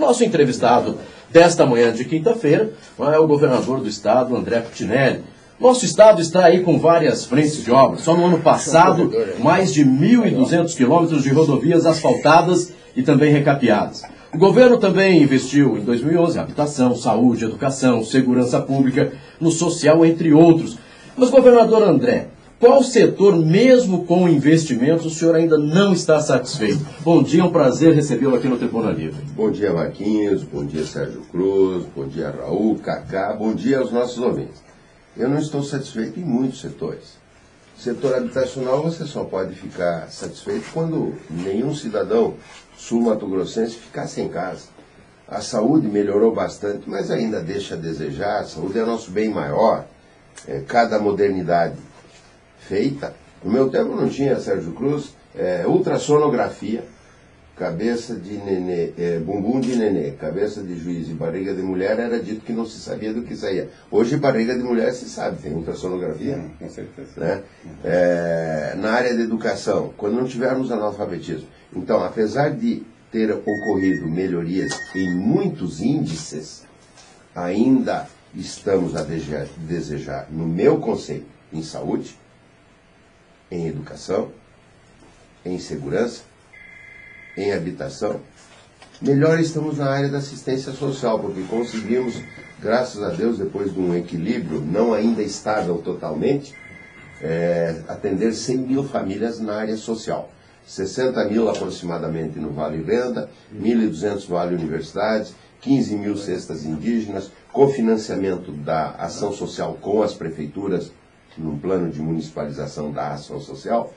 nosso entrevistado desta manhã de quinta-feira é o governador do estado, André Cuccinelli. Nosso estado está aí com várias frentes de obras. Só no ano passado, mais de 1.200 quilômetros de rodovias asfaltadas e também recapeadas. O governo também investiu em 2011 em habitação, saúde, educação, segurança pública, no social, entre outros. Mas, governador André, qual setor, mesmo com investimentos, o senhor ainda não está satisfeito? Bom dia, é um prazer recebê-lo aqui no Tribuna Livre. Bom dia, Marquinhos, bom dia, Sérgio Cruz, bom dia, Raul, Cacá, bom dia aos nossos ouvintes. Eu não estou satisfeito em muitos setores. Setor habitacional, você só pode ficar satisfeito quando nenhum cidadão sul-mato-grossense ficar sem casa. A saúde melhorou bastante, mas ainda deixa a desejar. A saúde é nosso bem maior. Cada modernidade feita. No meu tempo não tinha, Sérgio Cruz, ultrassonografia, cabeça de nenê, bumbum de nenê, cabeça de juiz e barriga de mulher, era dito que não se sabia do que saía. Hoje barriga de mulher se sabe, tem ultrassonografia. Com certeza. Né? Na área da educação, quando não tivermos analfabetismo. Então, apesar de ter ocorrido melhorias em muitos índices, ainda estamos a desejar, no meu conceito, em saúde, em educação, em segurança, em habitação. Melhor estamos na área da assistência social, porque conseguimos, graças a Deus, depois de um equilíbrio, não ainda estável totalmente, atender 100 mil famílias na área social. 60 mil aproximadamente no Vale Renda, 1.200 Vale Universidades, 15 mil cestas indígenas, cofinanciamento da ação social com as prefeituras, num plano de municipalização da ação social.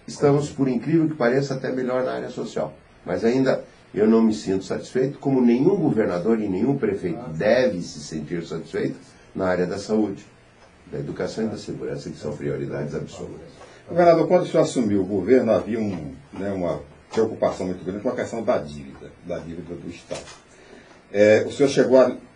Estamos, por incrível que pareça, até melhor na área social. Mas ainda eu não me sinto satisfeito, como nenhum governador e nenhum prefeito deve se sentir satisfeito na área da saúde, da educação e da segurança, que são prioridades absolutas. Governador, quando o senhor assumiu o governo, havia uma preocupação muito grande com a questão da dívida do Estado. O senhor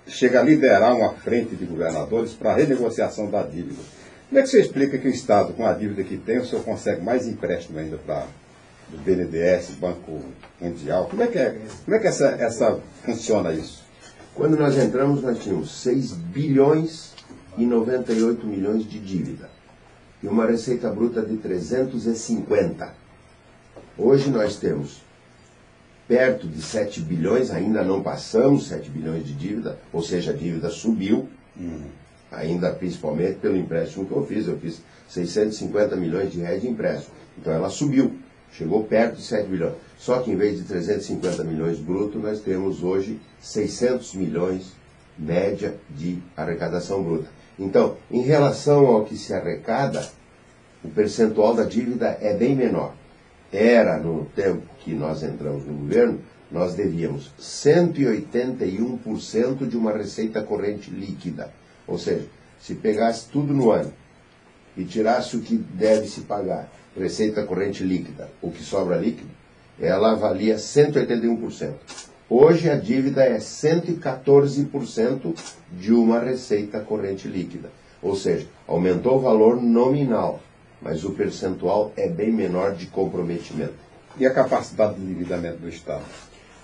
chega a liderar uma frente de governadores para a renegociação da dívida. Como é que você explica que o Estado, com a dívida que tem, o senhor consegue mais empréstimo ainda do BNDES, Banco Mundial? Como é que funciona isso? Quando nós entramos, nós tínhamos 6 bilhões e 98 milhões de dívida e uma receita bruta de 350. Hoje nós temos perto de 7 bilhões, ainda não passamos 7 bilhões de dívida, ou seja, a dívida subiu, ainda principalmente pelo empréstimo que eu fiz 650 milhões de reais de empréstimo, então ela subiu, chegou perto de 7 bilhões, só que em vez de 350 milhões bruto, nós temos hoje 600 milhões média de arrecadação bruta. Então, em relação ao que se arrecada, o percentual da dívida é bem menor. Era, no tempo que nós entramos no governo, nós devíamos 181% de uma receita corrente líquida. Ou seja, se pegasse tudo no ano e tirasse o que deve se pagar, receita corrente líquida, o que sobra líquido, ela valia 181%. Hoje a dívida é 114% de uma receita corrente líquida. Ou seja, aumentou o valor nominal, mas o percentual é bem menor de comprometimento. E a capacidade de endividamento do Estado?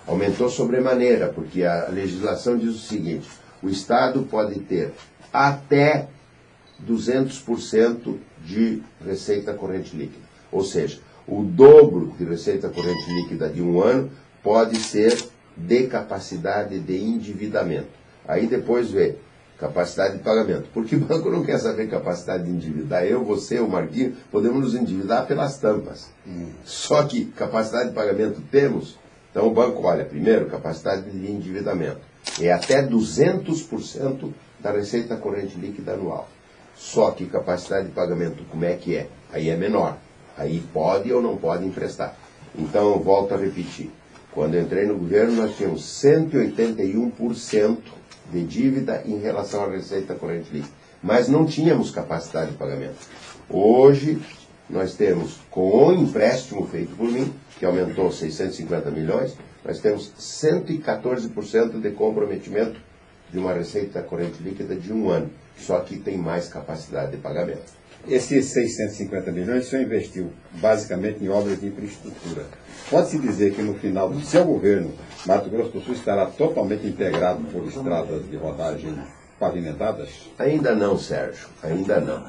Aumentou sobremaneira, porque a legislação diz o seguinte: o Estado pode ter até 200% de receita corrente líquida. Ou seja, o dobro de receita corrente líquida de um ano pode ser de capacidade de endividamento. Aí depois vê capacidade de pagamento. Porque o banco não quer saber capacidade de endividar. Eu, você, o Marquinhos, podemos nos endividar pelas tampas. Só que capacidade de pagamento temos. Então o banco olha, primeiro, capacidade de endividamento. É até 200% da receita corrente líquida anual. Só que capacidade de pagamento, como é que é? Aí é menor. Aí pode ou não pode emprestar. Então, eu volto a repetir. Quando eu entrei no governo, nós tínhamos 181% de dívida em relação à receita corrente líquida. Mas não tínhamos capacidade de pagamento. Hoje, nós temos, com o empréstimo feito por mim, que aumentou 650 milhões, nós temos 114% de comprometimento de uma receita corrente líquida de um ano. Só que tem mais capacidade de pagamento. Esses 650 milhões o senhor investiu basicamente em obras de infraestrutura. Pode-se dizer que no final do seu governo, Mato Grosso do Sul estará totalmente integrado por estradas de rodagem pavimentadas? Ainda não, Sérgio, ainda não.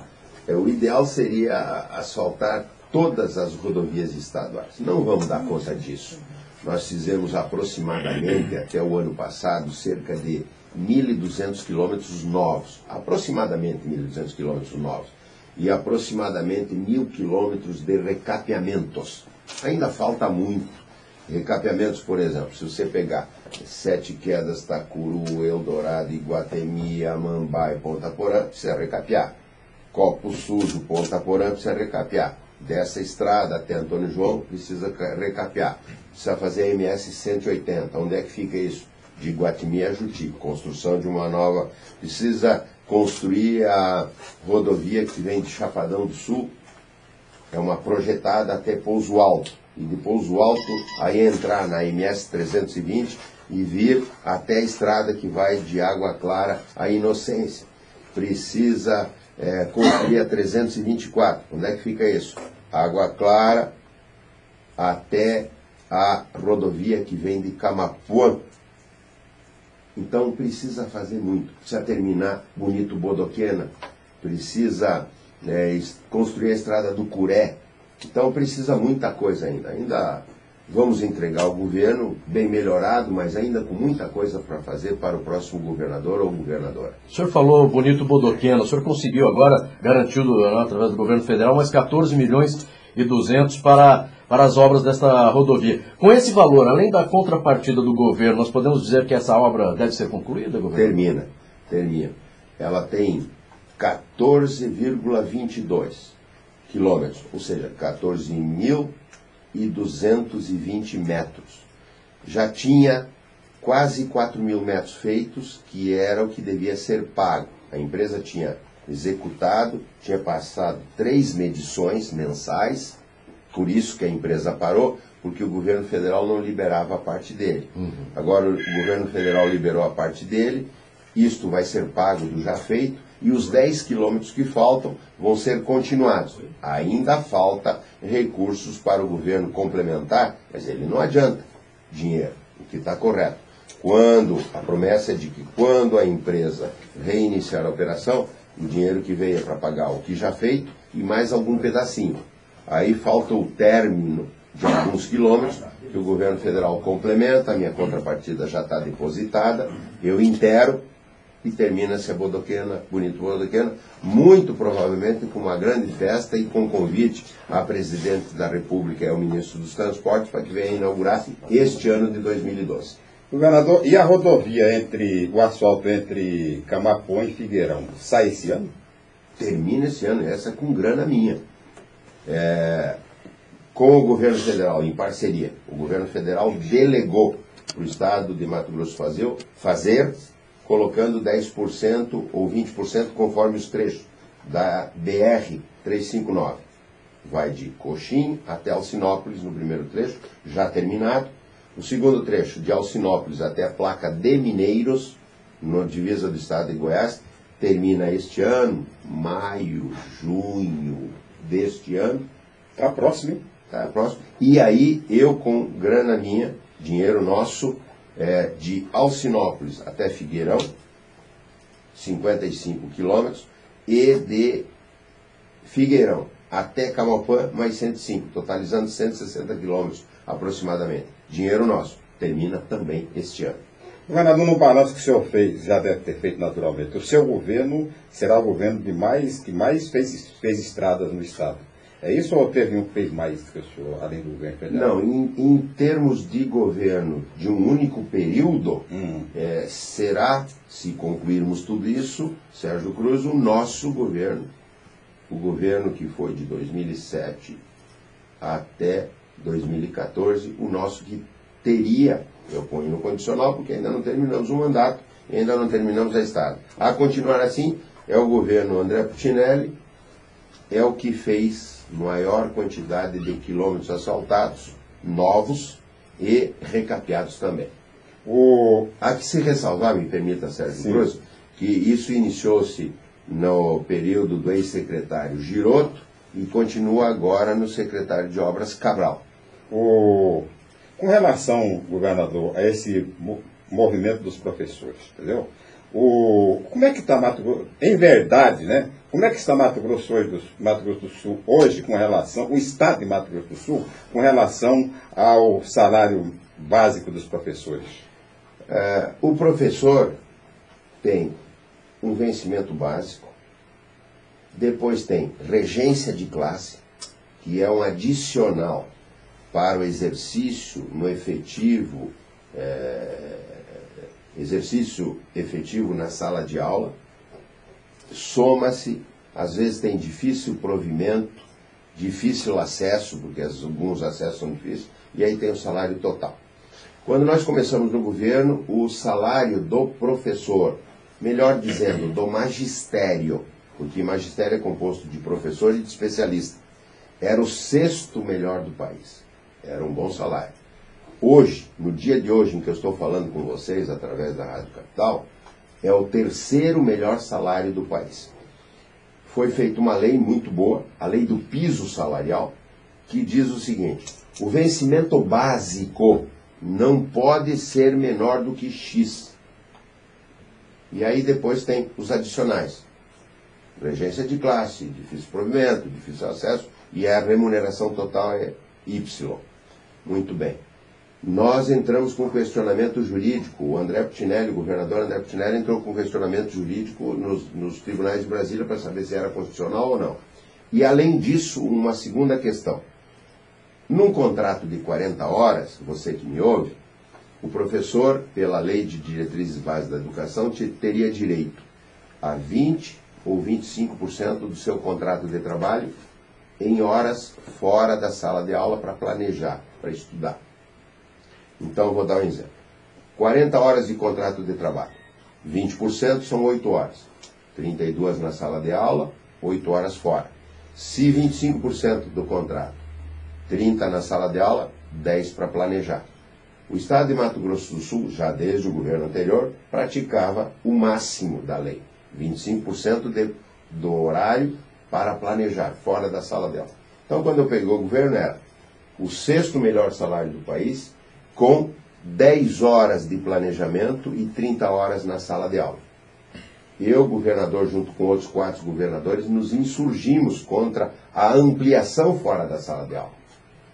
O ideal seria asfaltar todas as rodovias estaduais. Não vamos dar conta disso. Nós fizemos aproximadamente, até o ano passado, cerca de 1.200 quilômetros novos. Aproximadamente 1.200 quilômetros novos. E aproximadamente 1.000 quilômetros de recapeamentos. Ainda falta muito. Recapeamentos, por exemplo, se você pegar Sete Quedas, Tacuru, Eldorado, Iguatemi, Amambá e Ponta Porã, precisa recapear. Copo Sujo, Ponta Porã, precisa recapear. Dessa estrada até Antônio João, precisa recapear. Precisa fazer a MS 180. Onde é que fica isso? De Iguatemi a Juti. Construção de uma nova... Precisa construir a rodovia que vem de Chapadão do Sul. É uma projetada até Pouso Alto. E de Pouso Alto, aí entrar na MS 320 e vir até a estrada que vai de Água Clara à Inocência. Precisa construir a 324. Onde é que fica isso? Água Clara até a rodovia que vem de Camapuã. Então precisa fazer muito. Precisa terminar Bonito Bodoquena. Precisa construir a estrada do Curé. Então precisa muita coisa ainda. Ainda vamos entregar ao governo bem melhorado, mas ainda com muita coisa para fazer para o próximo governador ou governadora. O senhor falou Bonito Bodoquena, o senhor conseguiu agora, garantiu através do governo federal, mais 14 milhões e 200 para as obras desta rodovia. Com esse valor, além da contrapartida do governo, nós podemos dizer que essa obra deve ser concluída, governador? Termina. Ela tem 14,22 quilômetros, ou seja, 14.220 metros. Já tinha quase 4.000 metros feitos, que era o que devia ser pago. A empresa tinha executado, tinha passado 3 medições mensais, por isso que a empresa parou, porque o governo federal não liberava a parte dele. Agora o governo federal liberou a parte dele, isto vai ser pago do já feito, e os 10 quilômetros que faltam vão ser continuados. Ainda falta recursos para o governo complementar, mas ele não adianta dinheiro, o que está correto. A promessa é de que quando a empresa reiniciar a operação, o dinheiro que veio é para pagar o que já feito e mais algum pedacinho. Aí falta o término de alguns quilômetros, que o governo federal complementa, a minha contrapartida já está depositada, eu intero, e termina-se a Bodoquena, Bonito Bodoquena, muito provavelmente com uma grande festa e com convite à presidente da República e ao ministro dos Transportes para que venha inaugurar este ano de 2012. Governador, e a rodovia o asfalto entre Camapuã e Figueirão, sai esse ano? Termina esse ano, essa com grana minha. Com o governo federal, em parceria. O governo federal delegou para o estado de Mato Grosso fazer colocando 10% ou 20% conforme os trechos da BR-359. Vai de Coxim até Alcinópolis no primeiro trecho, já terminado. O segundo trecho, de Alcinópolis até a placa de Mineiros, na divisa do estado de Goiás, termina este ano, maio, junho deste ano. Está próximo, hein? Está próximo. E aí, eu com grana minha, dinheiro nosso, de Alcinópolis até Figueirão, 55 quilômetros, e de Figueirão até Camapuã, mais 105, totalizando 160 quilômetros aproximadamente. Dinheiro nosso. Termina também este ano. Governador, no balanço que o senhor fez, já deve ter feito naturalmente, o seu governo será o governo que mais fez estradas no estado. É isso ou teve um que fez mais que o senhor, além do governo federal? Não, em termos de governo de um único período, será, se concluirmos tudo isso, Sérgio Cruz, o nosso governo. O governo que foi de 2007 até 2014, o nosso que teria, eu ponho no condicional, porque ainda não terminamos o mandato, e ainda não terminamos a estrada. A continuar assim, é o governo André Puccinelli, é o que fez maior quantidade de quilômetros asfaltados, novos e recapeados também. Há que se ressalvar, me permita, Sérgio Cruz, que isso iniciou-se no período do ex-secretário Giroto e continua agora no secretário de Obras Cabral. Com relação, governador, a esse movimento dos professores, entendeu? Como é que está Mato Grosso, em verdade, né? Como é que está Mato Grosso do Sul hoje com relação, o estado de Mato Grosso do Sul, com relação ao salário básico dos professores? O professor tem um vencimento básico, depois tem regência de classe, que é um adicional para o exercício no efetivo, exercício efetivo na sala de aula, soma-se, às vezes tem difícil provimento, difícil acesso, porque alguns acessos são difíceis, e aí tem o salário total. Quando nós começamos no governo, o salário do professor, melhor dizendo, do magistério, porque magistério é composto de professor e de especialista, era o 6º melhor do país. Era um bom salário. Hoje, no dia de hoje em que eu estou falando com vocês, através da Rádio Capital, é o 3º melhor salário do país. Foi feita uma lei muito boa, a lei do piso salarial, que diz o seguinte: o vencimento básico não pode ser menor do que X. E aí depois tem os adicionais. Regência de classe, difícil provimento, difícil acesso, e a remuneração total é Y. Muito bem. Nós entramos com questionamento jurídico. O André Putinelli, o governador André Putinelli, entrou com questionamento jurídico nos tribunais de Brasília para saber se era constitucional ou não. E, além disso, uma segunda questão. Num contrato de 40 horas, você que me ouve, o professor, pela Lei de Diretrizes Básicas da Educação, teria direito a 20% ou 25% do seu contrato de trabalho em horas fora da sala de aula para planejar, para estudar. Então, eu vou dar um exemplo. 40 horas de contrato de trabalho. 20% são 8 horas. 32 na sala de aula, 8 horas fora. Se 25% do contrato, 30 na sala de aula, 10 para planejar. O Estado de Mato Grosso do Sul, já desde o governo anterior, praticava o máximo da lei. 25% do horário para planejar, fora da sala de aula. Então, quando eu peguei o governo, era o 6º melhor salário do país, com 10 horas de planejamento e 30 horas na sala de aula. Eu, governador, junto com outros 4 governadores, nos insurgimos contra a ampliação fora da sala de aula,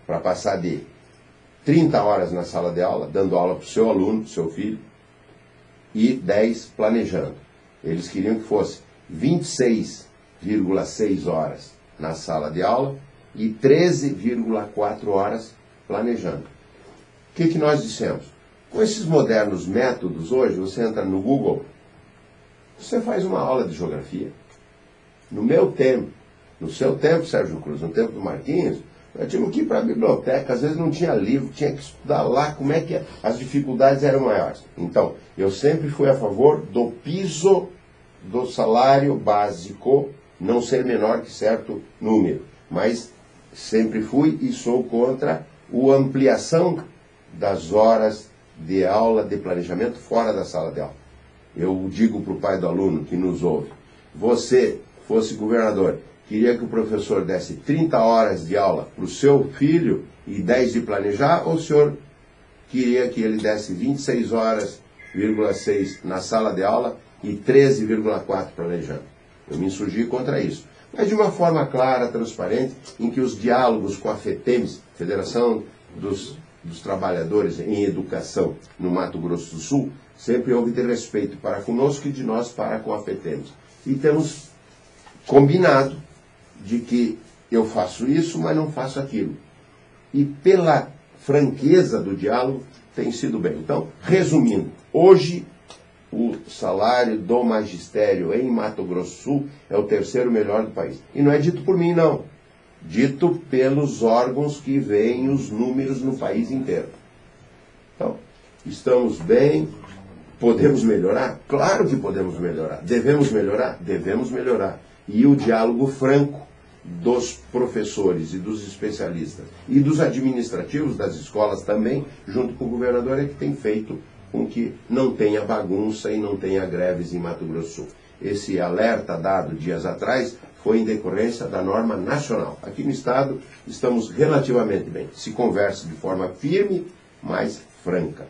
para passar de 30 horas na sala de aula, dando aula para o seu aluno, para o seu filho, e 10 planejando. Eles queriam que fosse 26,6 horas na sala de aula e 13,4 horas planejando. O que nós dissemos? Com esses modernos métodos hoje, você entra no Google, você faz uma aula de geografia. No meu tempo, no seu tempo, Sérgio Cruz, no tempo do Marquinhos, nós tínhamos que ir para a biblioteca, às vezes não tinha livro, tinha que estudar lá como é que as dificuldades eram maiores. Então, eu sempre fui a favor do piso do salário básico não ser menor que certo número, mas sempre fui e sou contra a ampliação das horas de aula, de planejamento fora da sala de aula. Eu digo para o pai do aluno que nos ouve, você fosse governador, queria que o professor desse 30 horas de aula para o seu filho e 10 de planejar, ou o senhor queria que ele desse 26 horas,6 na sala de aula e 13,4 planejando? Eu me insurgi contra isso. Mas de uma forma clara, transparente, em que os diálogos com a FETEMES, Federação dos Trabalhadores em Educação no Mato Grosso do Sul, sempre houve de respeito para conosco e de nós para com a FETEMES. E temos combinado de que eu faço isso, mas não faço aquilo. E pela franqueza do diálogo, tem sido bem. Então, resumindo, hoje o salário do magistério em Mato Grosso do Sul é o 3º melhor do país. E não é dito por mim, não. Dito pelos órgãos que veem os números no país inteiro. Então, estamos bem, podemos melhorar? Claro que podemos melhorar. Devemos melhorar? Devemos melhorar. E o diálogo franco dos professores e dos especialistas e dos administrativos das escolas também, junto com o governador, é que tem feito com que não tenha bagunça e não tenha greves em Mato Grosso do Sul. esse alerta dado dias atrás foi em decorrência da norma nacional. Aqui no Estado estamos relativamente bem. Se conversa de forma firme, mas franca.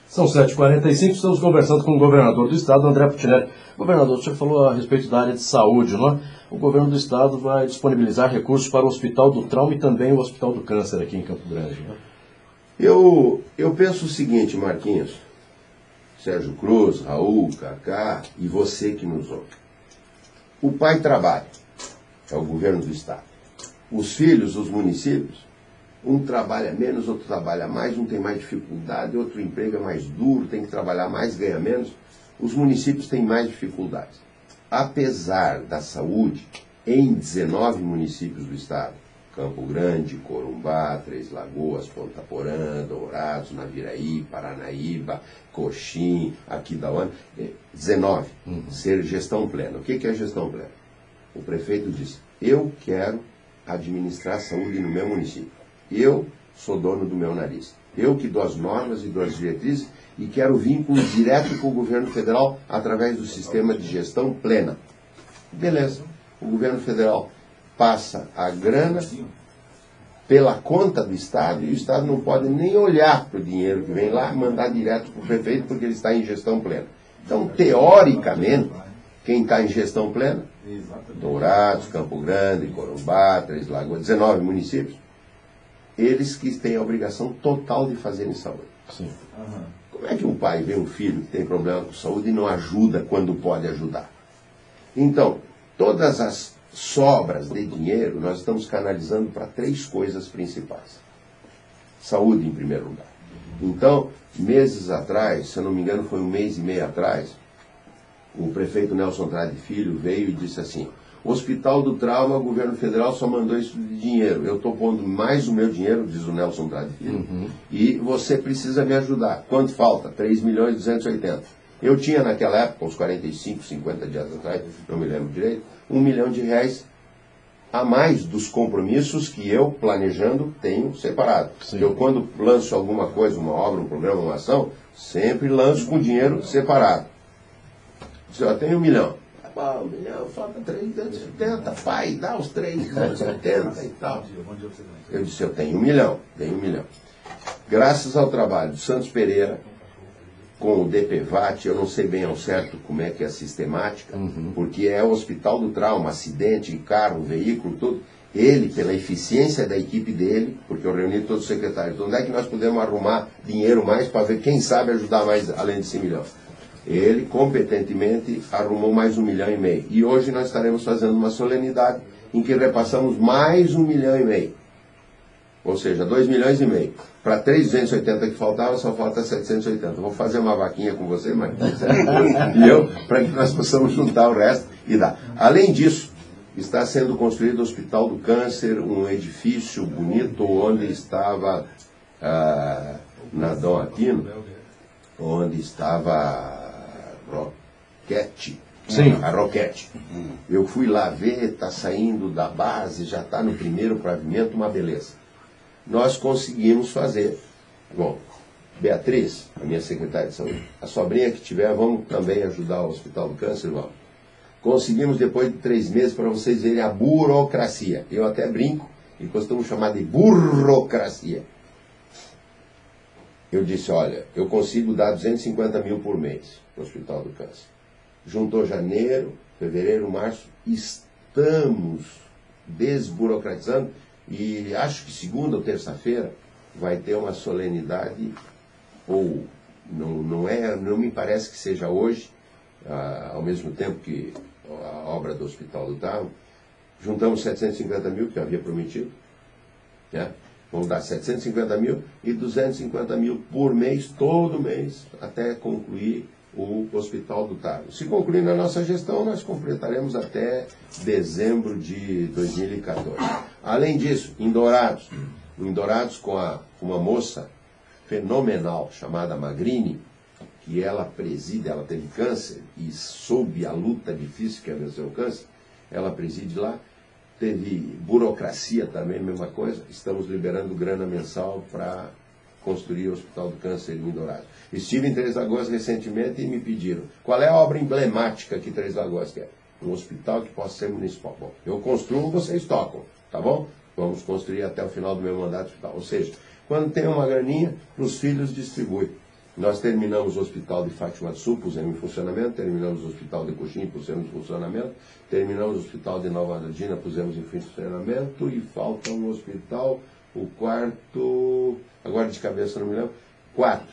São 7h45, estamos conversando com o governador do Estado, André Putinelli. Governador, o senhor falou a respeito da área de saúde, não é? O governo do Estado vai disponibilizar recursos para o Hospital do Trauma e também o Hospital do Câncer aqui em Campo Grande, não é? Eu penso o seguinte, Marquinhos, Sérgio Cruz, Raul, Cacá e você que nos ouve. O pai trabalha, é o governo do Estado. Os filhos, os municípios, um trabalha menos, outro trabalha mais, um tem mais dificuldade, outro emprego é mais duro, tem que trabalhar mais, ganha menos. Os municípios têm mais dificuldades. Apesar da saúde, em 19 municípios do Estado, Campo Grande, Corumbá, Três Lagoas, Ponta Porã, Dourados, Naviraí, Paranaíba, Coxim, Aquidauana, 19, ser gestão plena. O que é gestão plena? O prefeito diz, eu quero administrar a saúde no meu município. Eu sou dono do meu nariz. Eu que dou as normas e dou as diretrizes e quero vínculo direto com o governo federal através do sistema de gestão plena. Beleza. O governo federal passa a grana pela conta do Estado e o Estado não pode nem olhar para o dinheiro que vem lá e mandar direto para o prefeito porque ele está em gestão plena. Então, teoricamente, quem está em gestão plena, Dourados, Campo Grande, Corumbá, Três Lagoas, 19 municípios, eles que têm a obrigação total de fazerem saúde. Sim. Como é que um pai vê um filho que tem problema com saúde e não ajuda quando pode ajudar? Então, todas as sobras de dinheiro nós estamos canalizando para 3 coisas principais. Saúde em primeiro lugar. Então, meses atrás, se eu não me engano foi 1 mês e meio atrás, o prefeito Nelson Andrade Filho veio e disse assim, o Hospital do Trauma, o governo federal só mandou isso de dinheiro. Eu estou pondo mais o meu dinheiro, diz o Nelson Andrade Filho, e você precisa me ajudar. Quanto falta? 3.280.000. Eu tinha naquela época, uns 45, 50 dias atrás, não me lembro direito, R$1 milhão a mais dos compromissos que eu, planejando, tenho separado. Sim. Eu, quando lanço alguma coisa, uma obra, um programa, uma ação, sempre lanço com dinheiro separado. Eu tenho R$1 milhão. Ah, 1 milhão, falta 380, pai, dá os 380 e tal. Eu disse, eu tenho 1 milhão, tenho 1 milhão. Graças ao trabalho do Santos Pereira, com o DPVAT, eu não sei bem ao certo como é que é a sistemática, porque é o Hospital do Trauma, acidente, carro, veículo, tudo. Ele, pela eficiência da equipe dele, porque eu reuni todos os secretários, onde é que nós podemos arrumar dinheiro mais para ver quem sabe ajudar mais além desse 1 milhão? Ele, competentemente, arrumou mais R$1,5 milhão. E hoje nós estaremos fazendo uma solenidade em que repassamos mais R$1,5 milhão. Ou seja, R$2,5 milhões. Para 3.280 que faltava, só falta 780. Vou fazer uma vaquinha com você, Marquinhos, e eu, para que nós possamos juntar o resto e dar. Além disso, está sendo construído o Hospital do Câncer, um edifício bonito, onde estava na Dom Aquino, onde estava Roquete. Sim. A Roquete. Eu fui lá ver, está saindo da base, já está no primeiro pavimento, uma beleza. Nós conseguimos fazer. Bom, Beatriz, a minha secretária de saúde, a sobrinha que tiver, vamos também ajudar o Hospital do Câncer, vamos. Conseguimos depois de 3 meses para vocês verem a burocracia. Eu até brinco e costumo chamar de burocracia. Eu disse, olha, eu consigo dar 250 mil por mês no Hospital do Câncer. Juntou janeiro, fevereiro, março, estamos desburocratizando e acho que segunda ou terça-feira vai ter uma solenidade, ou não me parece que seja hoje, ao mesmo tempo que a obra do Hospital do Trauma, juntamos 750 mil, que eu havia prometido, né? Vamos dar 750 mil e 250 mil por mês, todo mês, até concluir o Hospital do Trauma. Se concluir na nossa gestão, nós completaremos até dezembro de 2014. Além disso, em Dourados com uma moça fenomenal chamada Magrini, que ela preside, ela teve câncer e soube a luta difícil que é vencer o câncer, ela preside lá. Teve burocracia também, mesma coisa. Estamos liberando grana mensal para construir o Hospital do Câncer em Dourados. Estive em Três Lagoas recentemente e me pediram, qual é a obra emblemática que Três Lagoas quer? Um hospital que possa ser municipal. Bom, eu construo, vocês tocam, tá bom? Vamos construir até o final do meu mandato hospital. Ou seja, quando tem uma graninha, os filhos distribuem. Nós terminamos o Hospital de Fátima do Sul, pusemos em funcionamento, terminamos o Hospital de Coxim, pusemos em funcionamento, terminamos o Hospital de Nova Andradina, pusemos em funcionamento, e falta um hospital, o quarto, agora de cabeça não me lembro, 4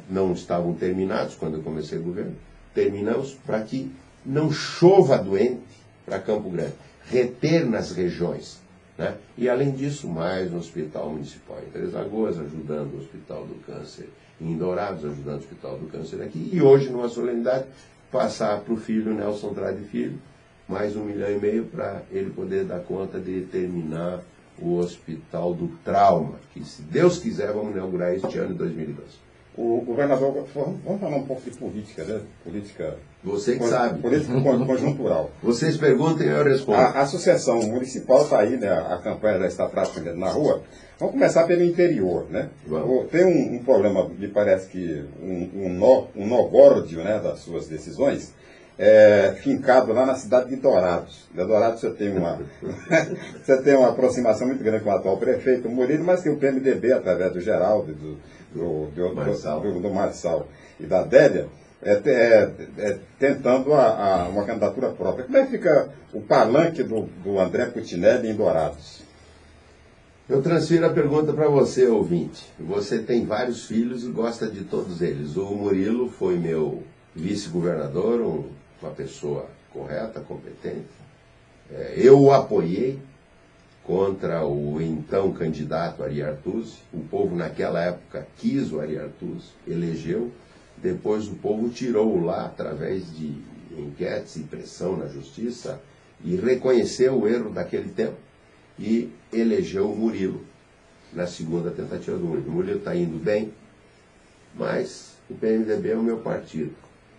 não estavam terminados quando eu comecei o governo, terminamos para que não chova doente para Campo Grande, reter nas regiões. Né? E, além disso, mais um hospital municipal em Três Lagoas, ajudando o Hospital do Câncer em Dourados, ajudando o Hospital do Câncer aqui. E hoje, numa solenidade, passar para o filho Nelson Trade Filho mais 1,5 milhão para ele poder dar conta de terminar o Hospital do Trauma, que, se Deus quiser, vamos inaugurar este ano de 2012. O governador, vamos falar um pouco de política, né? Política... Você que sabe. Política conjuntural. Vocês perguntem e eu respondo. A associação municipal está aí, né? A campanha já está praticamente na rua. Vamos começar pelo interior, né? Tem um problema, me parece que um nó górdio, né, das suas decisões, fincado lá na cidade de Dourados. De Dourados você tem uma aproximação muito grande com o atual prefeito, o Murilo, mas tem o PMDB, através do Geraldo, do Marçal e da Adélia, tentando uma candidatura própria. Como é que fica o palanque do André Cutinelli em Dourados? Eu transfiro a pergunta para você, ouvinte. Você tem vários filhos e gosta de todos eles. O Murilo foi meu vice-governador, uma pessoa correta, competente. Eu o apoiei contra o então candidato Ari Artuzzi. O povo naquela época quis o Ari Artuzzi, elegeu. Depois o povo tirou-o lá através de enquetes e pressão na justiça e reconheceu o erro daquele tempo e elegeu o Murilo na segunda tentativa do Murilo. O Murilo está indo bem, mas o PMDB é o meu partido.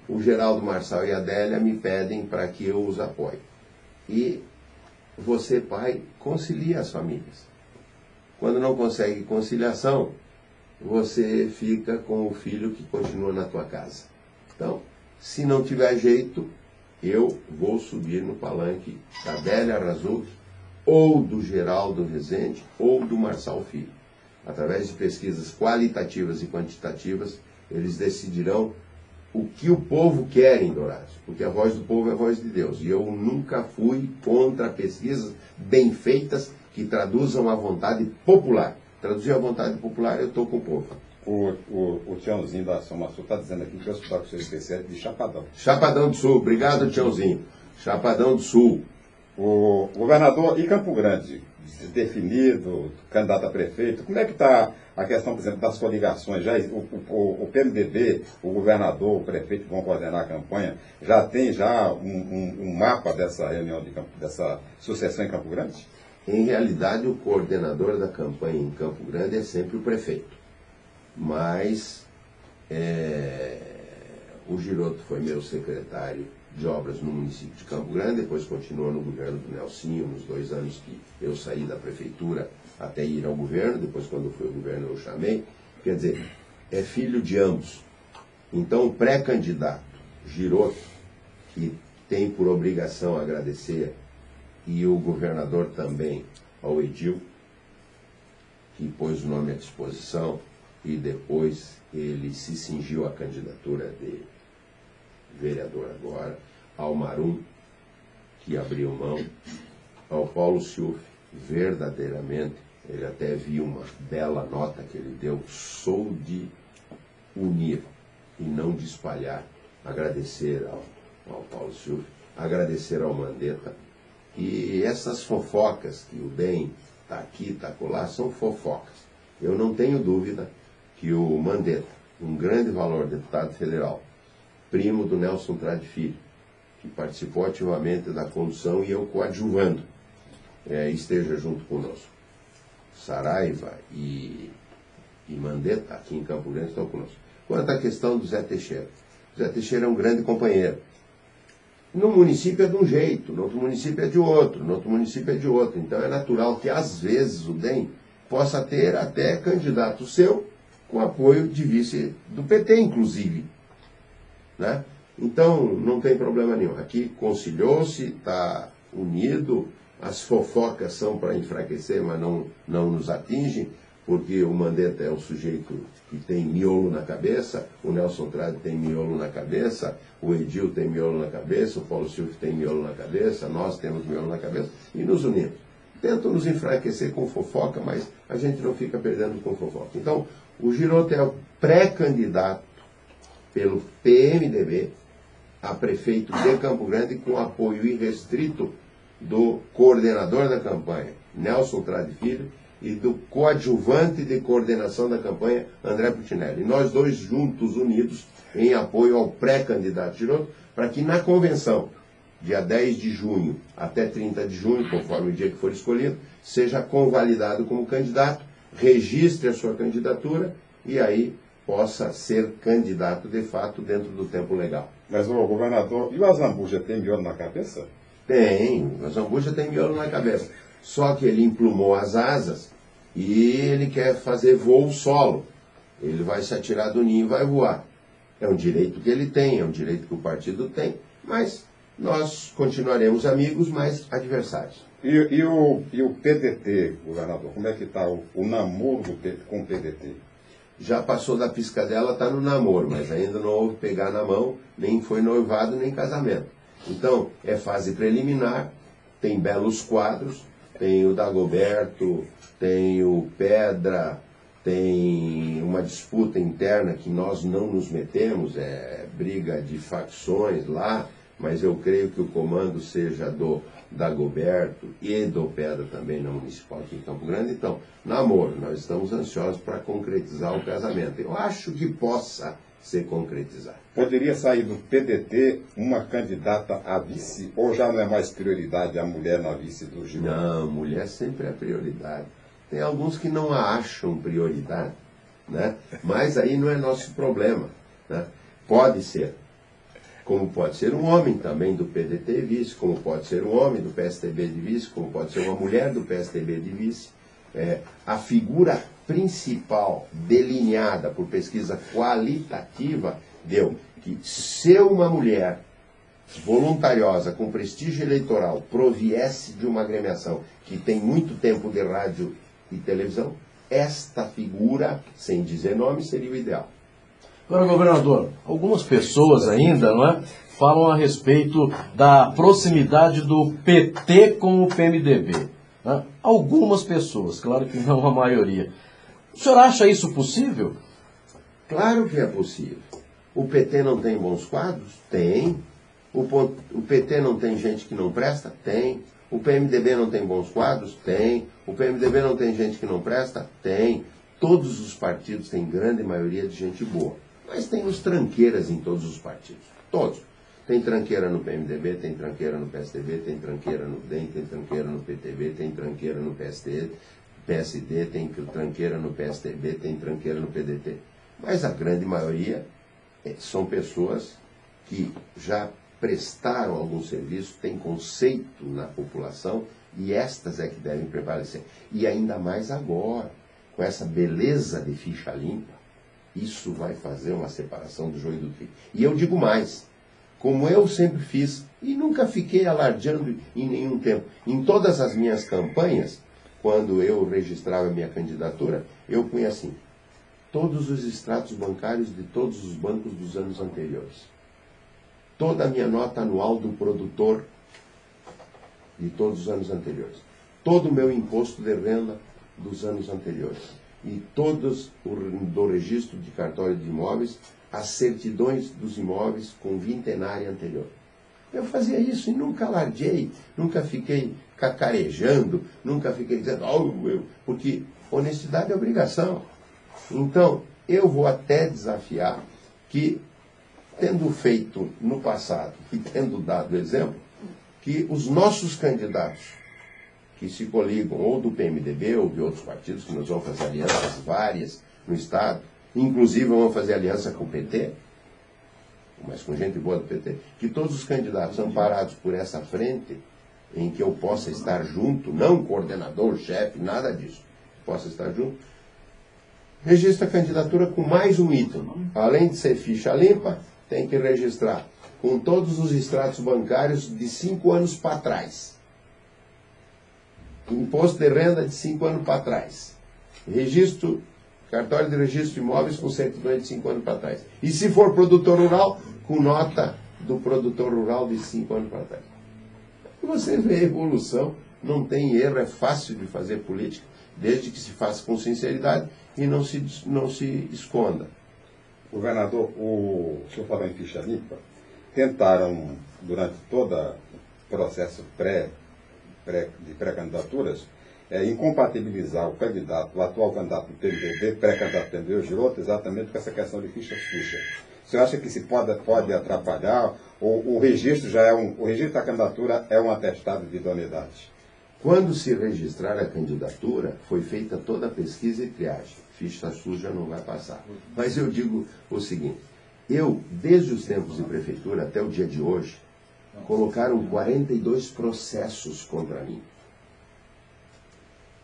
O Geraldo Marçal e a Adélia me pedem para que eu os apoie. E você, pai, concilia as famílias. Quando não consegue conciliação, você fica com o filho que continua na tua casa. Então, se não tiver jeito, eu vou subir no palanque da Adélia Razuk, ou do Geraldo Rezende, ou do Marçal Filho. Através de pesquisas qualitativas e quantitativas, eles decidirão o que o povo quer em Dourados, porque a voz do povo é a voz de Deus. E eu nunca fui contra pesquisas bem feitas que traduzam a vontade popular. Traduzir a vontade popular, eu estou com o povo. O Tiãozinho da Soma Sul está dizendo aqui que o hospital que você esqueceu é de Chapadão. Chapadão do Sul, obrigado, Tiãozinho. Chapadão do Sul. O governador e Campo Grande, definido, candidato a prefeito, como é que está a questão, por exemplo, das coligações? Já, o PMDB, o governador, o prefeito vão coordenar a campanha, já tem um mapa dessa reunião, dessa sucessão em Campo Grande? Em realidade, o coordenador da campanha em Campo Grande é sempre o prefeito. Mas o Giroto foi meu secretário de obras no município de Campo Grande, depois continuou no governo do Nelsinho, nos 2 anos que eu saí da prefeitura até ir ao governo, depois quando foi o governo eu chamei. Quer dizer, é filho de ambos. Então o pré-candidato Giroto, que tem por obrigação agradecer, e o governador também, ao Edil, que pôs o nome à disposição, e depois ele se cingiu à candidatura de vereador agora, ao Marum, que abriu mão, ao Paulo Silf, verdadeiramente, ele até viu uma bela nota que ele deu, sou de unir e não de espalhar. Agradecer ao Paulo Silf, agradecer ao Mandetta. E essas fofocas, que o DEM está aqui, está acolá, são fofocas. Eu não tenho dúvida que o Mandetta, um grande valor, deputado federal, primo do Nelson Trade Filho, que participou ativamente da condução e eu coadjuvando, esteja junto conosco. Saraiva e Mandetta, aqui em Campo Grande, estão conosco. Quanto à questão do Zé Teixeira. O Zé Teixeira é um grande companheiro. No município é de um jeito, no outro município é de outro, no outro município é de outro. Então é natural que, às vezes, o DEM possa ter até candidato seu com apoio de vice do PT, inclusive. Né? Então, não tem problema nenhum. Aqui conciliou-se, está unido, as fofocas são para enfraquecer, mas não nos atingem, porque o Mandetta é um sujeito que tem miolo na cabeça, o Nelson Trade tem miolo na cabeça, o Edil tem miolo na cabeça, o Paulo Silva tem miolo na cabeça, nós temos miolo na cabeça, e nos unimos. Tentam nos enfraquecer com fofoca, mas a gente não fica perdendo com fofoca. Então, o Girotto é o pré-candidato pelo PMDB a prefeito de Campo Grande com apoio irrestrito do coordenador da campanha, Nelson Trade Filho, e do coadjuvante de coordenação da campanha, André Putinelli. E nós dois juntos, unidos, em apoio ao pré-candidato Girotto, para que na convenção, dia 10 de junho até 30 de junho, conforme o dia que for escolhido, seja convalidado como candidato, registre a sua candidatura e aí possa ser candidato de fato dentro do tempo legal. Mas o governador, e o Azambuja tem miolo na cabeça? Tem, o Azambuja tem miolo na cabeça. Só que ele emplumou as asas e ele quer fazer voo solo. Ele vai se atirar do ninho e vai voar. É um direito que ele tem, é um direito que o partido tem, mas nós continuaremos amigos, mas adversários. E o PDT, governador, como é que está o namoro com o PDT? Já passou da piscadela, está no namoro, mas ainda não houve pegar na mão, nem foi noivado, nem casamento. Então, é fase preliminar, tem belos quadros, tem o Dagoberto, tem o Pedra, tem uma disputa interna que nós não nos metemos, é briga de facções lá, mas eu creio que o comando seja do Dagoberto e do Pedra também na Municipal aqui em Campo Grande. Então, namoro, nós estamos ansiosos para concretizar o casamento. Eu acho que possa ser concretizado. Poderia sair do PDT uma candidata a vice, ou já não é mais prioridade a mulher na vice do Girotto? Não, mulher sempre é prioridade. Tem alguns que não a acham prioridade, né? Mas aí não é nosso problema, né? Pode ser. Como pode ser um homem também do PDT vice, como pode ser um homem do PSTB de vice, como pode ser uma mulher do PSTB de vice. A figura principal delineada por pesquisa qualitativa deu que se uma mulher voluntariosa com prestígio eleitoral proviesse de uma agremiação que tem muito tempo de rádio e televisão, esta figura, sem dizer nome, seria o ideal. Agora, governador, algumas pessoas ainda, não é, falam a respeito da proximidade do PT com o PMDB. Né? Algumas pessoas, claro que não a maioria. O senhor acha isso possível? Claro que é possível. O PT não tem bons quadros? Tem. O PT não tem gente que não presta? Tem. O PMDB não tem bons quadros? Tem. O PMDB não tem gente que não presta? Tem. Todos os partidos têm grande maioria de gente boa. Mas tem os tranqueiras em todos os partidos. Todos. Tem tranqueira no PMDB, tem tranqueira no PSDB, tem tranqueira no DEM, tem tranqueira no PTB, tem tranqueira no PSD, tem tranqueira no PSDB, tem tranqueira no PDT. Mas a grande maioria são pessoas que já prestaram algum serviço, têm conceito na população e estas é que devem prevalecer. E ainda mais agora, com essa beleza de ficha limpa, isso vai fazer uma separação do joio do trigo. E eu digo mais, como eu sempre fiz, e nunca fiquei alardeando em nenhum tempo, em todas as minhas campanhas, quando eu registrava minha candidatura, eu punha assim, todos os extratos bancários de todos os bancos dos anos anteriores. Toda a minha nota anual do produtor de todos os anos anteriores. Todo o meu imposto de renda dos anos anteriores. E todos do registro de cartório de imóveis, as certidões dos imóveis com vintenária anterior. Eu fazia isso e nunca alarguei, nunca fiquei cacarejando, nunca fiquei dizendo, porque honestidade é obrigação. Então, eu vou até desafiar que, tendo feito no passado e tendo dado exemplo, que os nossos candidatos que se coligam ou do PMDB ou de outros partidos, que nós vamos fazer alianças várias no Estado, inclusive vamos fazer aliança com o PT, mas com gente boa do PT, que todos os candidatos amparados por essa frente, em que eu possa estar junto, não coordenador, chefe, nada disso, possa estar junto, registra a candidatura com mais um item. Além de ser ficha limpa, tem que registrar com todos os extratos bancários de 5 anos para trás. Imposto de renda de 5 anos para trás. Cartório de registro de imóveis com certidões de 5 anos para trás. E se for produtor rural, com nota do produtor rural de 5 anos para trás. Você vê a evolução, não tem erro, é fácil de fazer política, desde que se faça com sinceridade e não se esconda. Governador, o senhor falou em ficha limpa, tentaram, durante todo o processo de pré-candidaturas, incompatibilizar o atual candidato do PMDB, pré-candidato do PMDB, o Giroto, exatamente com essa questão de ficha suja. O senhor acha que se pode atrapalhar, ou o registro o registro da candidatura é um atestado de idoneidade? Quando se registrar a candidatura, foi feita toda a pesquisa e triagem. Ficha suja não vai passar. Mas eu digo o seguinte, desde os tempos de prefeitura até o dia de hoje, colocaram 42 processos contra mim.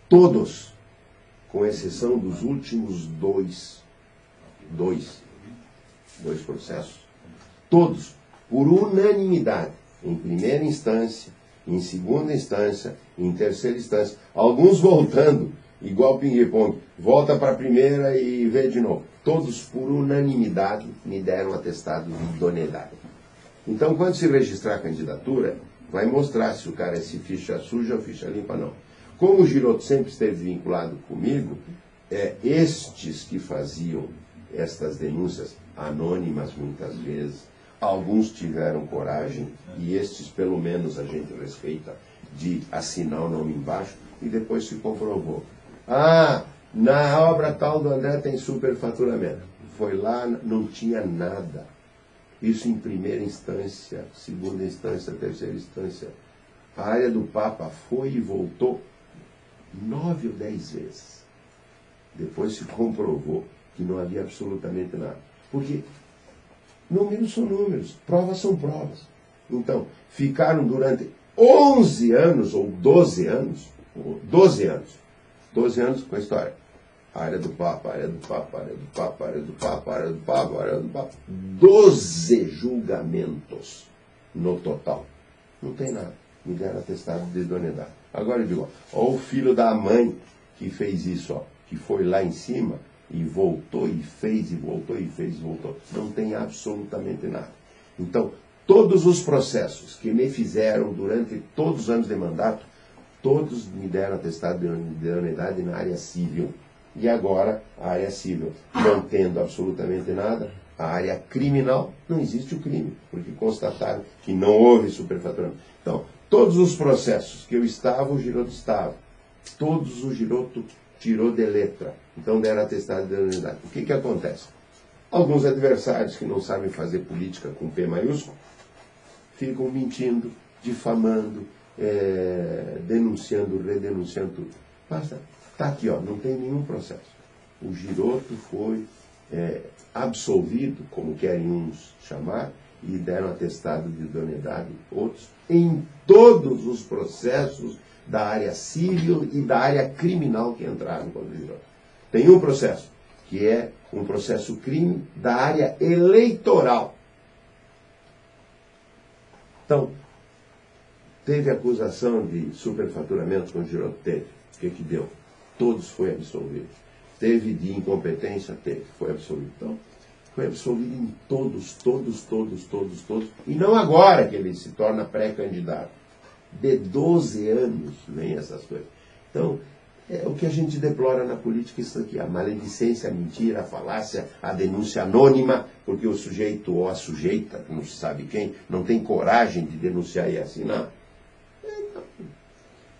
Todos, com exceção dos últimos dois processos, todos, por unanimidade, em primeira instância, em segunda instância, em terceira instância, alguns voltando, igual ping-pong, volta para a primeira e vê de novo. Todos, por unanimidade, me deram atestado de idoneidade. Então, quando se registrar a candidatura, vai mostrar se o cara é ficha suja ou ficha limpa, não. Como o Giroto sempre esteve vinculado comigo, estes que faziam estas denúncias, anônimas muitas vezes, alguns tiveram coragem, e estes pelo menos a gente respeita, de assinar o nome embaixo, e depois se comprovou. Na obra tal do André tem superfaturamento. Foi lá, não tinha nada. Isso em primeira instância, segunda instância, terceira instância. A área do Papa foi e voltou 9 ou 10 vezes. Depois se comprovou que não havia absolutamente nada. Porque números são números, provas são provas. Então, ficaram durante 11 anos, ou 12 anos, 12 anos com a história. Área do Papa, área do Papa, área do Papa, área do Papa, área do Papa, área do Papa. 12 julgamentos no total. Não tem nada. Me deram atestado de idoneidade. Agora eu digo, ó, o filho da mãe que fez isso, ó, que foi lá em cima e voltou e fez, e voltou e fez, e voltou. Não tem absolutamente nada. Então, todos os processos que me fizeram durante todos os anos de mandato, todos me deram atestado de idoneidade na área civil. E agora, a área civil, não tendo absolutamente nada, a área criminal, não existe o crime, porque constataram que não houve superfaturamento. Então, todos os processos que eu estava, o Giroto estava. Todos o Giroto tirou de letra. Então deram atestado de idoneidade. O que acontece? Alguns adversários que não sabem fazer política com P maiúsculo, ficam mentindo, difamando, denunciando, redenunciando tudo. Basta. Está aqui, ó, não tem nenhum processo. O Giroto foi absolvido, como querem uns chamar, e deram atestado de idoneidade, outros, em todos os processos da área civil e da área criminal que entraram contra o Giroto. Tem um processo, que é um processo crime da área eleitoral. Então, teve acusação de superfaturamento com o Giroto? Teve. O que deu? Todos foi absolvido. Teve de incompetência? Teve. Foi absolvido. Então, foi absolvido em todos. E não agora que ele se torna pré-candidato. De 12 anos vem essas coisas. Então, o que a gente deplora na política é isso aqui. A maledicência, a mentira, a falácia, a denúncia anônima, porque o sujeito ou a sujeita, não se sabe quem, não tem coragem de denunciar e assinar.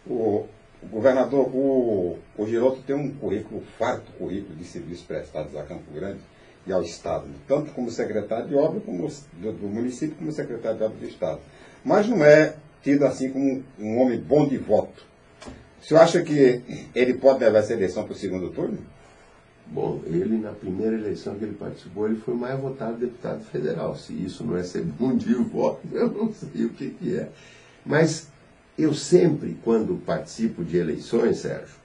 O governador, o Giroto tem um currículo, farto currículo de serviços prestados a Campo Grande e ao Estado, tanto como secretário de obra do município, como secretário de obra do Estado. Mas não é tido assim como um homem bom de voto. O senhor acha que ele pode levar essa eleição para o segundo turno? Bom, ele na primeira eleição que ele participou, ele foi o mais votado deputado federal. Se isso não é ser bom de voto, eu não sei o que é. Mas eu sempre, quando participo de eleições, Sérgio,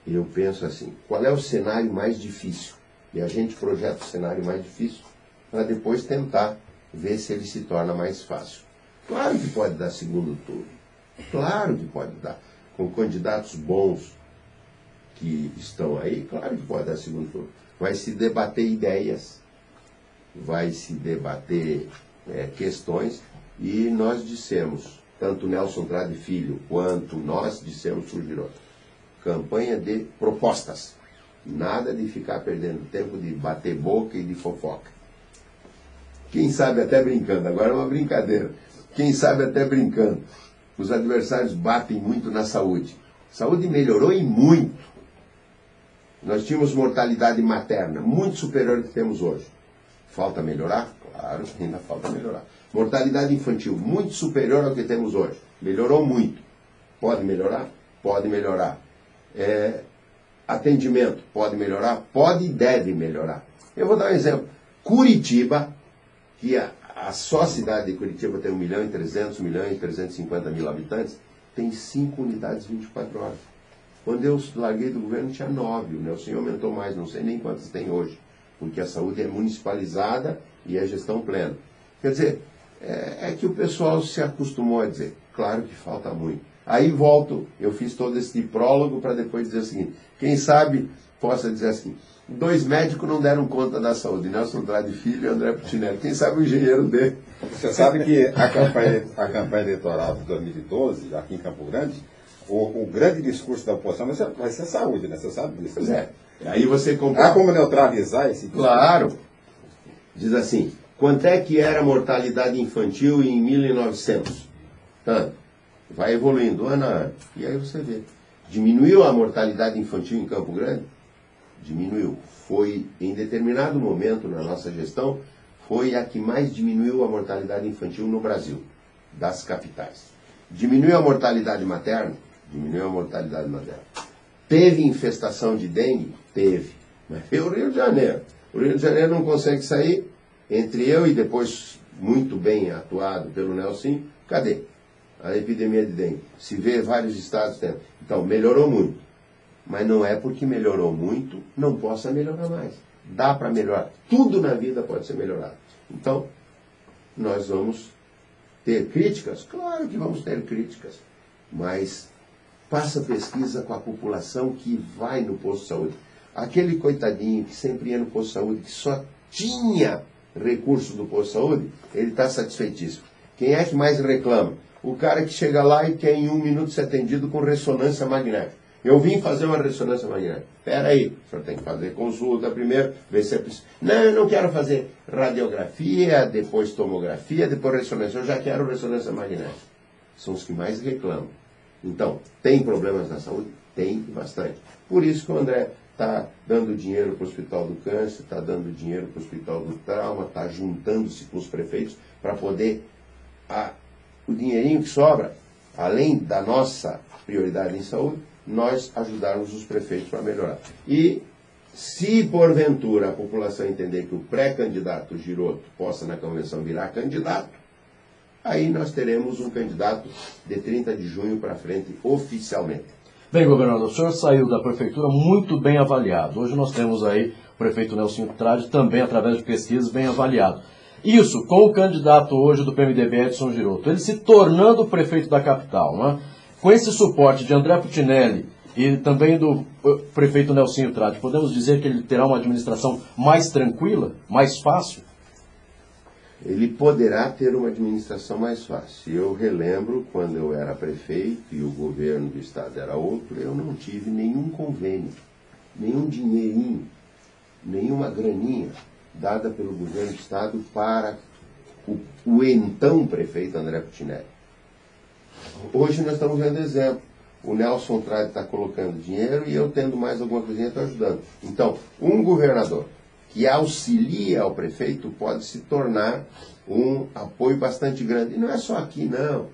eu penso assim, qual é o cenário mais difícil? E a gente projeta o cenário mais difícil para depois tentar ver se ele se torna mais fácil. Claro que pode dar segundo turno. Claro que pode dar. Com candidatos bons que estão aí, claro que pode dar segundo turno. Vai se debater ideias, vai se debater questões, e nós dissemos, tanto Nelson Trade Filho quanto nós dissemos para o Girotto, campanha de propostas. Nada de ficar perdendo tempo de bater boca e de fofoca. Quem sabe até brincando, agora é uma brincadeira, quem sabe até brincando, os adversários batem muito na saúde. Saúde melhorou e muito. Nós tínhamos mortalidade materna muito superior ao que temos hoje. Falta melhorar? Claro, ainda falta melhorar. Mortalidade infantil muito superior ao que temos hoje. Melhorou muito. Pode melhorar? Pode melhorar. Atendimento, pode melhorar? Pode e deve melhorar. Eu vou dar um exemplo. Curitiba, que a só cidade de Curitiba tem 1.300.000, 1.350.000 habitantes, tem 5 unidades 24 horas. Quando eu larguei do governo tinha 9, o Nelson aumentou mais, não sei nem quantas tem hoje, porque a saúde é municipalizada e é gestão plena. Quer dizer, é que o pessoal se acostumou a dizer, claro que falta muito. Aí volto, eu fiz todo esse prólogo para depois dizer o seguinte, quem sabe possa dizer assim, 2 médicos não deram conta da saúde, Nelson Trade Filho e André Puccinelli, quem sabe o engenheiro dele. Você sabe que a campanha eleitoral de 2012, aqui em Campo Grande, o grande discurso da oposição vai ser saúde, né? Você sabe disso. Pois é. Aí você compara. Há como neutralizar esse discurso? Claro. Diz assim, quanto é que era a mortalidade infantil em 1900? Tanto. Vai evoluindo ano a ano. E aí você vê. Diminuiu a mortalidade infantil em Campo Grande? Diminuiu. Foi, em determinado momento na nossa gestão, foi a que mais diminuiu a mortalidade infantil no Brasil, das capitais. Diminuiu a mortalidade materna? Diminuiu a mortalidade materna. Teve infestação de dengue? Teve. Mas foi o Rio de Janeiro. O Rio de Janeiro não consegue sair. Entre eu e depois, muito bem atuado pelo Nelson, cadê a epidemia de dengue? Se vê vários estados tendo. Então, melhorou muito. Mas não é porque melhorou muito, não possa melhorar mais. Dá para melhorar. Tudo na vida pode ser melhorado. Então, nós vamos ter críticas? Claro que vamos ter críticas. Mas faça pesquisa com a população que vai no posto de saúde. Aquele coitadinho que sempre ia no posto de saúde, que só tinha recurso do posto de saúde, ele está satisfeitíssimo. Quem é que mais reclama? O cara que chega lá e quer em 1 minuto ser atendido com ressonância magnética. Eu vim fazer uma ressonância magnética. Espera aí, o senhor tem que fazer consulta primeiro, ver se é preciso. Não, eu não quero fazer radiografia, depois tomografia, depois ressonância. Eu já quero ressonância magnética. São os que mais reclamam. Então, tem problemas na saúde? Tem bastante. Por isso que o André está dando dinheiro para o Hospital do Câncer, está dando dinheiro para o Hospital do Trauma, está juntando-se com os prefeitos para poder, o dinheirinho que sobra, além da nossa prioridade em saúde, nós ajudarmos os prefeitos para melhorar. E se porventura a população entender que o pré-candidato Girotto possa na convenção virar candidato, aí nós teremos um candidato de 30 de junho para frente oficialmente. Bem, governador, o senhor saiu da prefeitura muito bem avaliado. Hoje nós temos aí o prefeito Nelson Trade também, através de pesquisas, bem avaliado. Isso, com o candidato hoje do PMDB, Edson Girotto, ele se tornando o prefeito da capital, né? Com esse suporte de André Puccinelli e também do prefeito Nelson Trade, podemos dizer que ele terá uma administração mais tranquila, mais fácil? Ele poderá ter uma administração mais fácil. Eu relembro, quando eu era prefeito e o governo do estado era outro, eu não tive nenhum convênio, nenhum dinheirinho, nenhuma graninha dada pelo governo do estado para o então prefeito André Puccinelli. Hoje nós estamos vendo exemplo. O Nelson Trade está colocando dinheiro e eu tendo mais alguma coisinha estou ajudando. Então, um governador que auxilia ao prefeito pode se tornar um apoio bastante grande. E não é só aqui, não.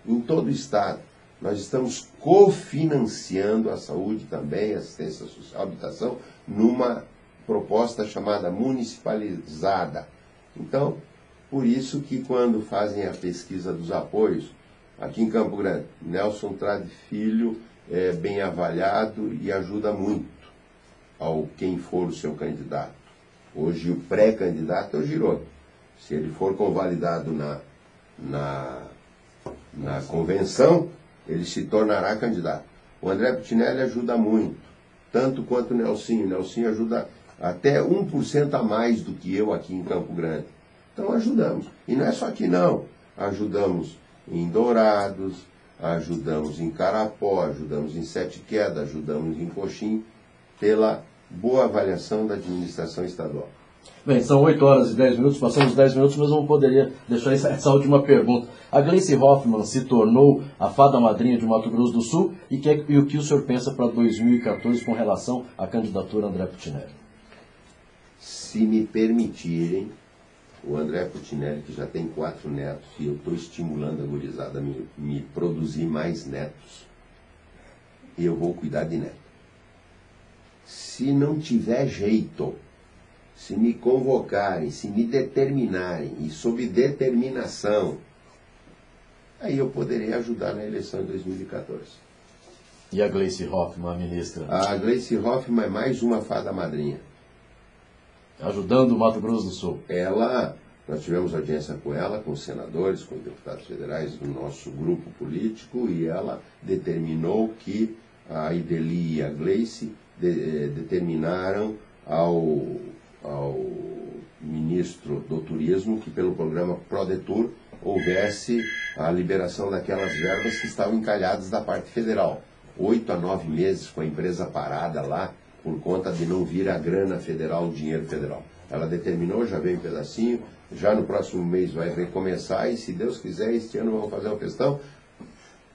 Em todo o estado. Nós estamos cofinanciando a saúde também, assistência social, habitação, numa proposta chamada municipalizada. Então, por isso que quando fazem a pesquisa dos apoios, aqui em Campo Grande, Nelson Trade Filho bem avaliado e ajuda muito ao quem for o seu candidato. Hoje o pré-candidato é o Girotto. Se ele for convalidado na convenção, ele se tornará candidato. O André Pitinelli ajuda muito, tanto quanto o Nelsinho. O Nelsinho ajuda até 1% a mais do que eu aqui em Campo Grande. Então ajudamos. E não é só aqui não. Ajudamos em Dourados, ajudamos em Carapó, ajudamos em Sete Quedas, ajudamos em Coxim, pela boa avaliação da administração estadual. Bem, são 8 horas e 10 minutos, passamos 10 minutos, mas não poderia deixar essa última pergunta. A Gleice Hoffmann se tornou a fada madrinha de Mato Grosso do Sul e o que o senhor pensa para 2014 com relação à candidatura André Pitinelli? Se me permitirem, o André Pitinelli, que já tem 4 netos, e eu estou estimulando a gurizada a me produzir mais netos, eu vou cuidar de neto. Se não tiver jeito, se me convocarem, se me determinarem, e sob determinação, aí eu poderei ajudar na eleição de 2014. E a Gleice Hoffmann, a ministra? A Gleice Hoffmann é mais uma fada madrinha. Ajudando o Mato Grosso do Sul. Nós tivemos audiência com ela, com os senadores, com os deputados federais do nosso grupo político, e ela determinou que a Ideli e a Gleice determinaram ao ministro do Turismo que pelo programa ProDetour houvesse a liberação daquelas verbas que estavam encalhadas da parte federal. 8 a 9 meses com a empresa parada lá por conta de não vir a grana federal, o dinheiro federal. Ela determinou, já veio um pedacinho, já no próximo mês vai recomeçar e, se Deus quiser, este ano vamos fazer uma festão.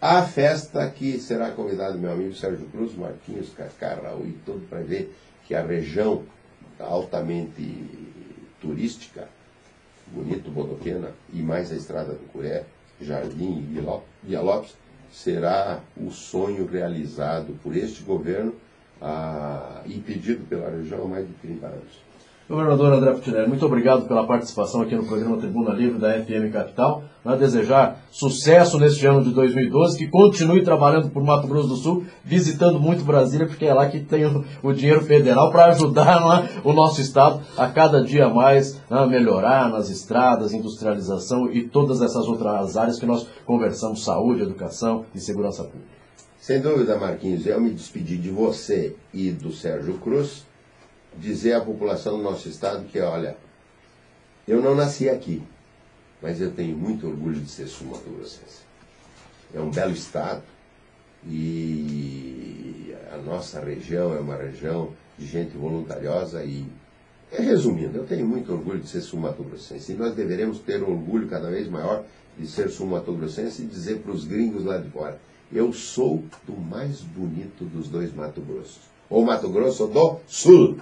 A festa que será convidado meu amigo Sérgio Cruz, Marquinhos, Cacá, Raul e tudo, para ver que a região altamente turística, Bonito, Bodoquena e mais a Estrada do Curé, Jardim e Vila Lopes, será o sonho realizado por este governo e pedido pela região há mais de 30 anos. Governador André Pitinelli, muito obrigado pela participação aqui no programa Tribuna Livre da FM Capital. Nós desejar sucesso neste ano de 2012, que continue trabalhando por Mato Grosso do Sul, visitando muito Brasília, porque é lá que tem o dinheiro federal para ajudar o nosso estado a cada dia mais a melhorar nas estradas, industrialização e todas essas outras áreas que nós conversamos, saúde, educação e segurança pública. Sem dúvida, Marquinhos, eu me despedi de você e do Sérgio Cruz, dizer à população do nosso estado que, olha, eu não nasci aqui, mas eu tenho muito orgulho de ser sul-mato-grossense. É um belo estado e a nossa região é uma região de gente voluntariosa e, resumindo, eu tenho muito orgulho de ser sul-mato-grossense e nós deveremos ter um orgulho cada vez maior de ser sul-mato-grossense e dizer para os gringos lá de fora, eu sou do mais bonito dos 2 Mato Grossos, ou Mato Grosso do Sul.